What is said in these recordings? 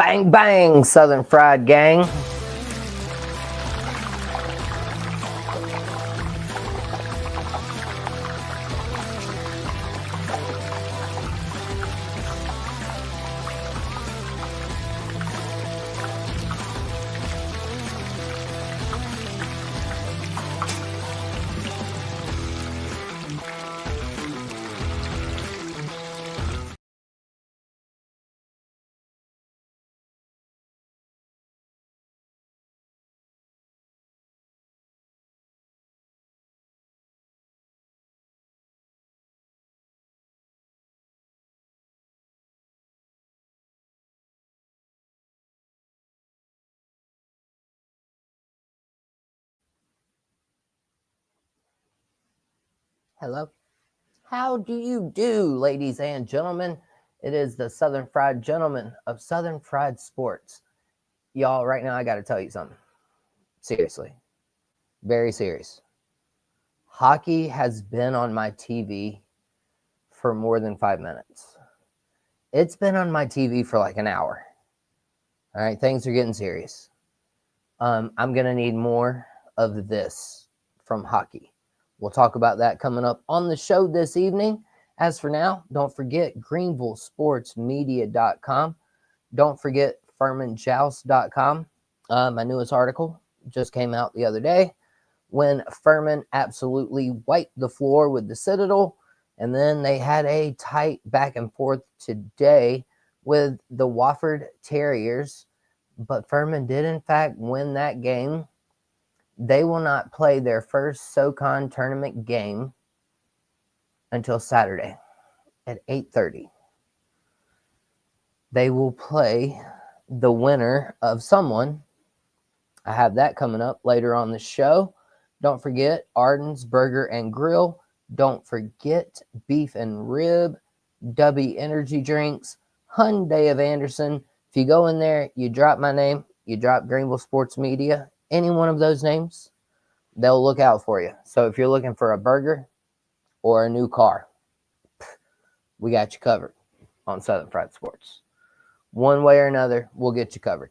Bang, bang, Southern Fried Gang. Hello. How do you do, ladies and gentlemen? It is the Southern Fried Gentleman of Southern Fried Sports. Y'all, right now, I got to tell you something. Seriously. Very serious. Hockey has been on my TV for more than 5 minutes. It's been on my TV for like an hour. All right, things are getting serious. I'm going to need more of this from hockey. We'll talk about that coming up on the show this evening. As for now, don't forget GreenvilleSportsMedia.com. Don't forget FurmanJoust.com. My newest article just came out the other day when Furman absolutely wiped the floor with the Citadel. And then they had a tight back and forth today with the Wofford Terriers. But Furman did, in fact, win that game. They will not play their first SoCon tournament game until Saturday at 8:30. They will play the winner of someone. I have that coming up later on the show. Don't forget Arden's Burger and Grill. Don't forget Beef and Rib, W Energy Drinks, Hyundai of Anderson. If you go in there, you drop my name, you drop Greenville Sports Media, any one of those names, they'll look out for you. So if you're looking for a burger or a new car, we got you covered on Southern Fried Sports. One way or another, we'll get you covered.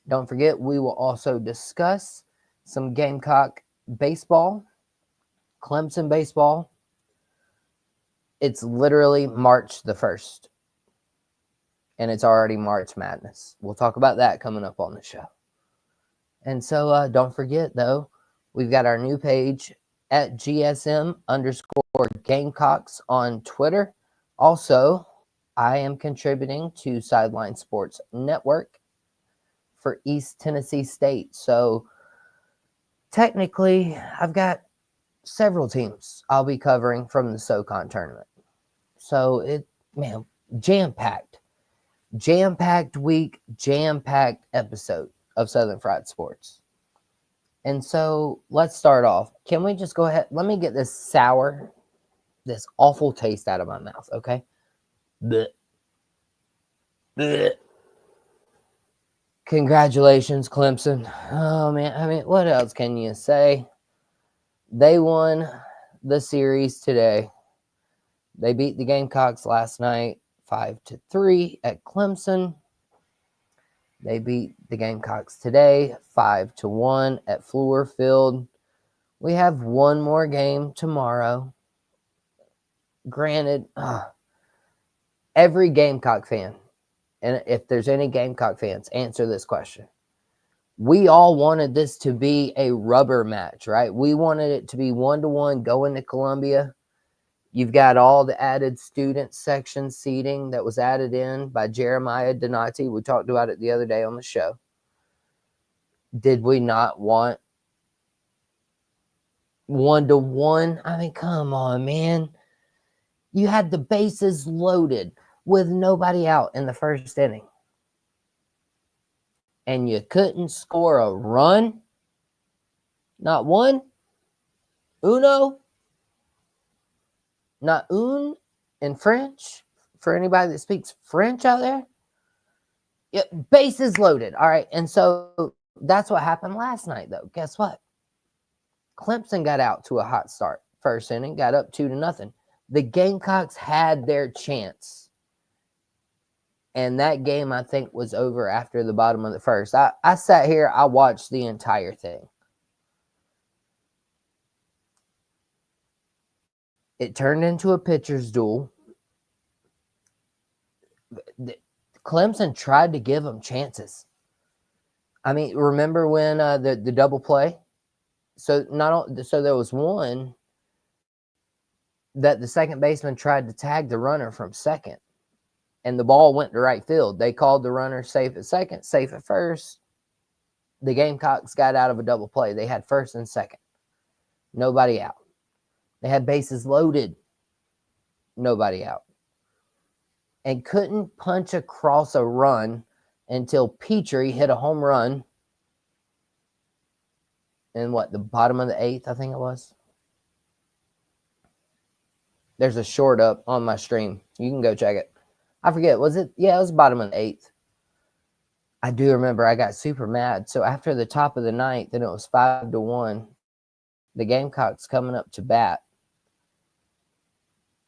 Don't forget, we will also discuss some Gamecock baseball, Clemson baseball. It's literally March the 1st, and it's already March Madness. We'll talk about that coming up on the show. And so don't forget, though, we've got our new page at GSM_Gamecocks on Twitter. Also, I am contributing to Sideline Sports Network for East Tennessee State. So technically, I've got several teams I'll be covering from the SoCon tournament. So jam-packed week, jam-packed episode of Southern Fried Sports. And so let's start off. Can we just go ahead? Let me get this awful taste out of my mouth, okay? Blech. Blech. Congratulations, Clemson. Oh, man. I mean, what else can you say? They won the series today. They beat the Gamecocks last night 5-3 at Clemson. They beat the Gamecocks today 5-1 at Fluor Field. We have one more game tomorrow. Granted, every Gamecock fan, and if there's any Gamecock fans, answer this question. We all wanted this to be a rubber match, right? We wanted it to be 1-1 going to Columbia. You've got all the added student section seating that was added in by Jeremiah Donati. We talked about it the other day on the show. Did we not want 1-1? I mean, come on, man. You had the bases loaded with nobody out in the first inning. And you couldn't score a run? Not one? Uno? Not un in French? For anybody that speaks French out there? Yeah, bases loaded. All right. And so that's what happened last night, though. Guess what? Clemson got out to a hot start. First inning, got up 2-0. The Gamecocks had their chance And that game, I think, was over after the bottom of the first. I sat here, I watched the entire thing. It turned into a pitcher's duel. Clemson tried to give them chances. I mean, remember when the double play? So there was one that the second baseman tried to tag the runner from second, and the ball went to right field. They called the runner safe at second, safe at first. The Gamecocks got out of a double play. They had first and second. Nobody out. They had bases loaded. Nobody out. And couldn't punch across a run until Petrie hit a home run in the bottom of the eighth, I think it was. There's a short up on my stream. You can go check it. I forget. Was it? Yeah, it was bottom of the eighth. I do remember I got super mad. So after the top of the ninth, and it was 5-1, the Gamecocks coming up to bat.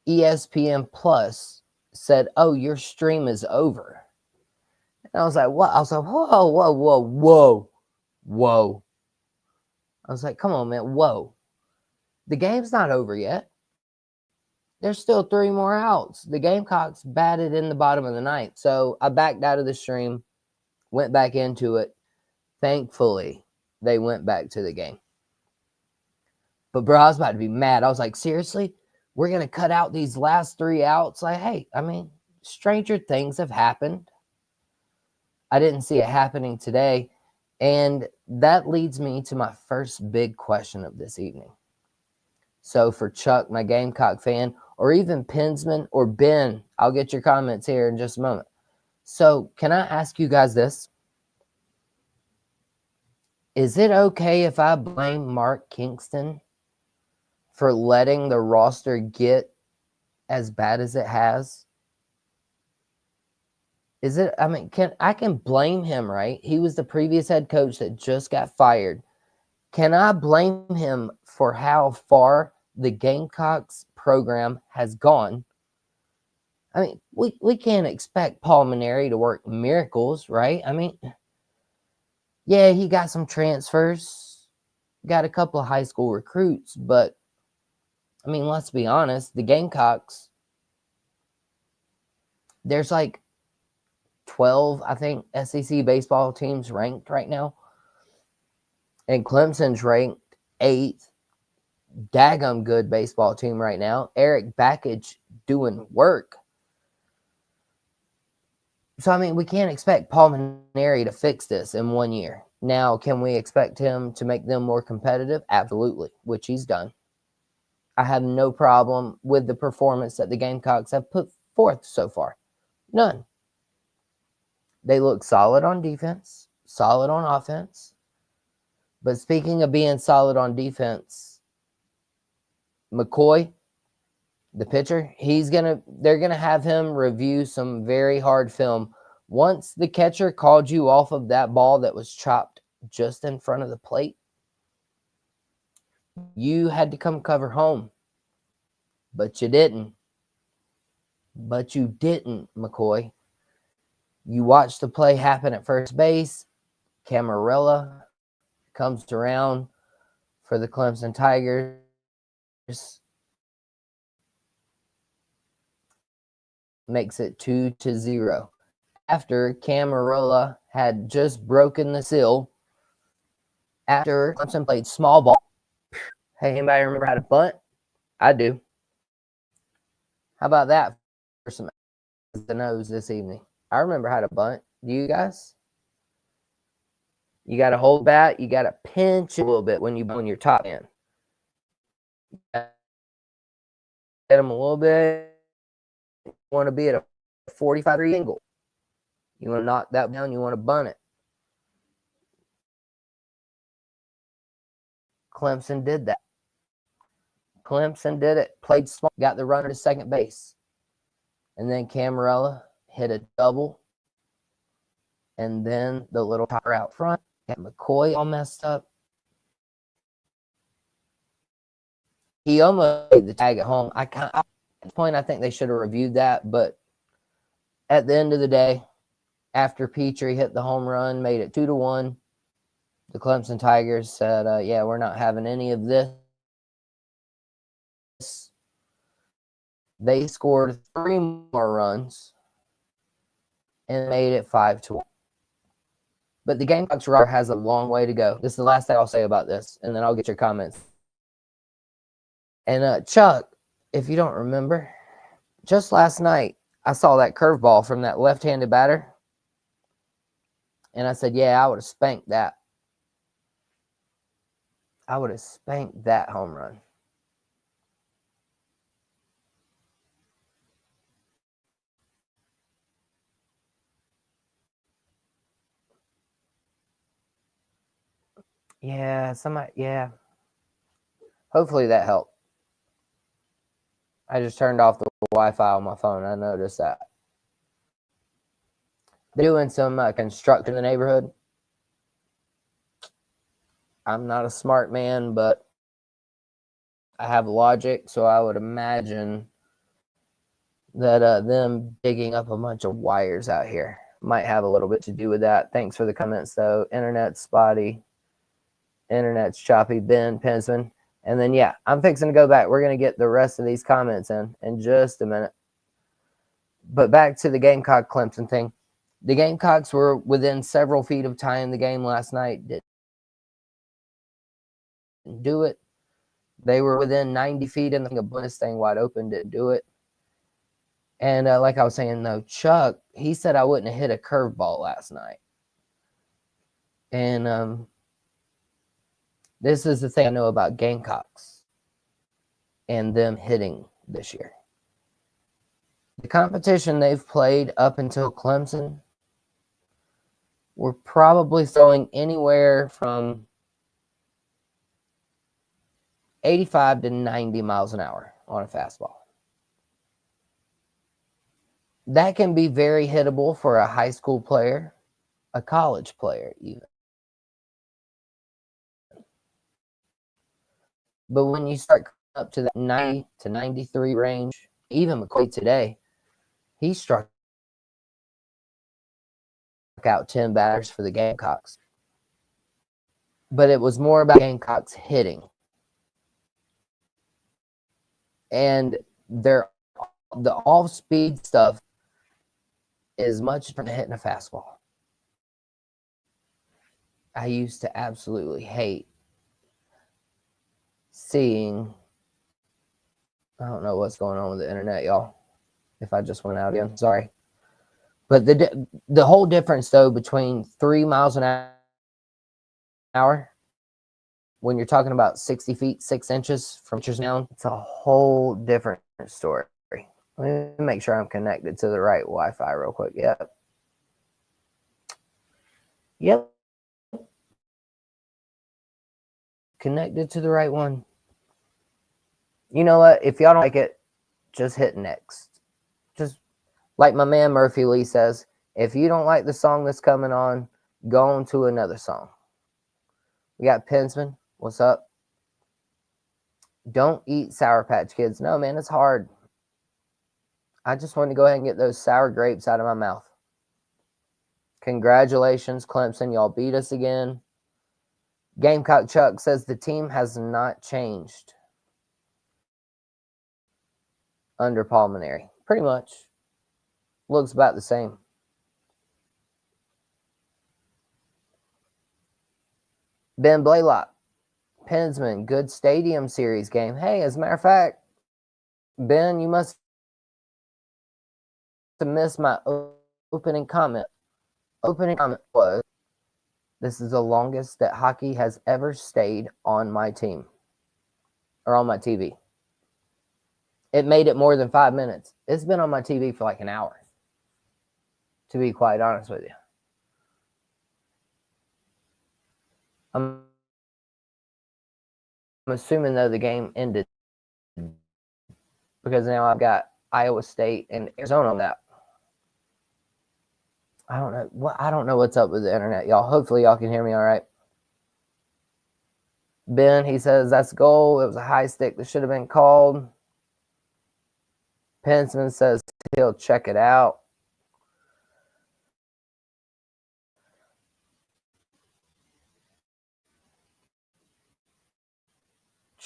ESPN Plus said, "Oh, your stream is over." And I was like, "What?" I was like, "Whoa, whoa, whoa, whoa, whoa." I was like, "Come on, man, whoa. The game's not over yet. There's still 3 more outs." The Gamecocks batted in the bottom of the ninth. So I backed out of the stream, went back into it. Thankfully, they went back to the game. But, bro, I was about to be mad. I was like, seriously? We're going to cut out these last 3 outs? Like, hey, I mean, stranger things have happened. I didn't see it happening today. And that leads me to my first big question of this evening. So for Chuck, my Gamecock fan, or even Pinsman or Ben, I'll get your comments here in just a moment. So can I ask you guys this? Is it okay if I blame Mark Kingston for letting the roster get as bad as it has? Is it? I mean, I can blame him, right? He was the previous head coach that just got fired. Can I blame him for how far the Gamecocks program has gone? I mean, we can't expect Paul Mainieri to work miracles, right? I mean, yeah, he got some transfers, got a couple of high school recruits, but I mean, let's be honest, the Gamecocks, there's like 12, I think, SEC baseball teams ranked right now. And Clemson's ranked 8th. Daggum good baseball team right now. Eric Backage doing work. So, I mean, we can't expect Paul Mainieri to fix this in 1 year. Now, can we expect him to make them more competitive? Absolutely, which he's done. I have no problem with the performance that the Gamecocks have put forth so far. None. They look solid on defense, solid on offense. But speaking of being solid on defense, McCoy, the pitcher, they're gonna have him review some very hard film. Once the catcher called you off of that ball that was chopped just in front of the plate, you had to come cover home. But you didn't. McCoy. You watched the play happen at first base. Camarella comes around for the Clemson Tigers. Makes it 2-0. After Camarella had just broken the seal, after Clemson played small ball. Hey, anybody remember how to bunt? I do. How about that for some the nose this evening? I remember how to bunt. Do you guys? You got to hold bat. You got to pinch a little bit when you bunt your top end. Get them a little bit. You want to be at a 45-degree angle. You want to knock that down. You want to bunt it. Clemson did that. Clemson did it. Played small. Got the runner to second base. And then Camarella hit a double. And then the little topper out front. Got McCoy all messed up. He almost made the tag at home. At this point, I think they should have reviewed that, but at the end of the day, after Petrie hit the home run, made it 2-1, the Clemson Tigers said, yeah, we're not having any of this. They scored 3 more runs and made it 5-1. But the Gamecocks roster has a long way to go. This is the last thing I'll say about this, and then I'll get your comments. And Chuck, if you don't remember, just last night, I saw that curveball from that left-handed batter, and I said, yeah, I would have spanked that. I would have spanked that home run. Yeah, yeah. Hopefully that helped. I just turned off the Wi-Fi on my phone. I noticed that. They're doing some construction in the neighborhood. I'm not a smart man, but I have logic, so I would imagine that them digging up a bunch of wires out here might have a little bit to do with that. Thanks for the comments, though. Internet's spotty. Internet's choppy. Ben Pensman. And then, yeah, I'm fixing to go back. We're going to get the rest of these comments in just a minute. But back to the Gamecock Clemson thing. The Gamecocks were within several feet of tying the game last night. Didn't do it. They were within 90 feet, and the bonus thing wide open didn't do it. And like I was saying, though, Chuck, he said I wouldn't have hit a curveball last night. And this is the thing I know about Gamecocks and them hitting this year. The competition they've played up until Clemson were probably throwing anywhere from 85 to 90 miles an hour on a fastball. That can be very hittable for a high school player, a college player even. But when you start up to that 90 to 93 range, even McCoy today, he struck out 10 batters for the Gamecocks. But it was more about Gamecocks hitting. And the off-speed stuff is much different than hitting a fastball. I used to absolutely hate seeing, I don't know what's going on with the internet, y'all. If I just went out again, sorry. But the whole difference, though, between 3 miles an hour, when you're talking about 60 feet, 6 inches from inches down, it's a whole different story. Let me make sure I'm connected to the right Wi-Fi real quick. Yep. Connected to the right one. You know what? If y'all don't like it, just hit next. Just like my man Murphy Lee says, if you don't like the song that's coming on, go on to another song. We got Pensman. What's up? Don't eat Sour Patch Kids. No, man, it's hard. I just wanted to go ahead and get those sour grapes out of my mouth. Congratulations, Clemson. Y'all beat us again. Gamecock Chuck says the team has not changed under Palminary. Pretty much. Looks about the same. Ben Blaylock. Pensman, good Stadium Series game. Hey, as a matter of fact, Ben, you must have missed my opening comment. Opening comment was, this is the longest that hockey has ever stayed on my team or on my TV. It made it more than 5 minutes. It's been on my TV for like an hour, to be quite honest with you. I'm assuming, though, the game ended because now I've got Iowa State and Arizona on that. I don't know what's up with the internet, y'all. Hopefully y'all can hear me all right. Ben, he says, that's a goal. It was a high stick that should have been called. Pensman says he'll check it out.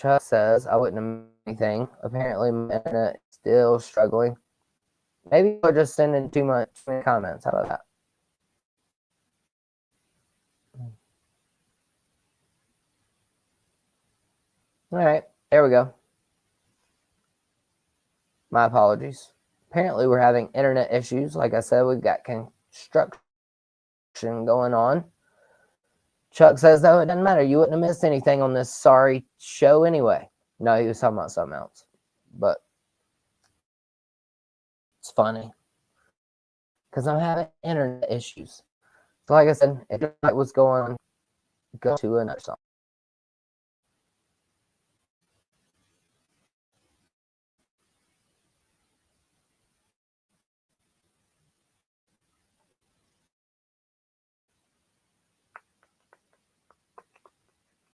Chuck says, I wouldn't have missed anything. Apparently, my internet is still struggling. Maybe we're just sending too many comments. How about that? All right, there we go. My apologies. Apparently, we're having internet issues. Like I said, we've got construction going on. Chuck says, though, it doesn't matter. You wouldn't have missed anything on this sorry show anyway. No, he was talking about something else. But it's funny because I'm having internet issues. So like I said, if you like what's going on, go to another song.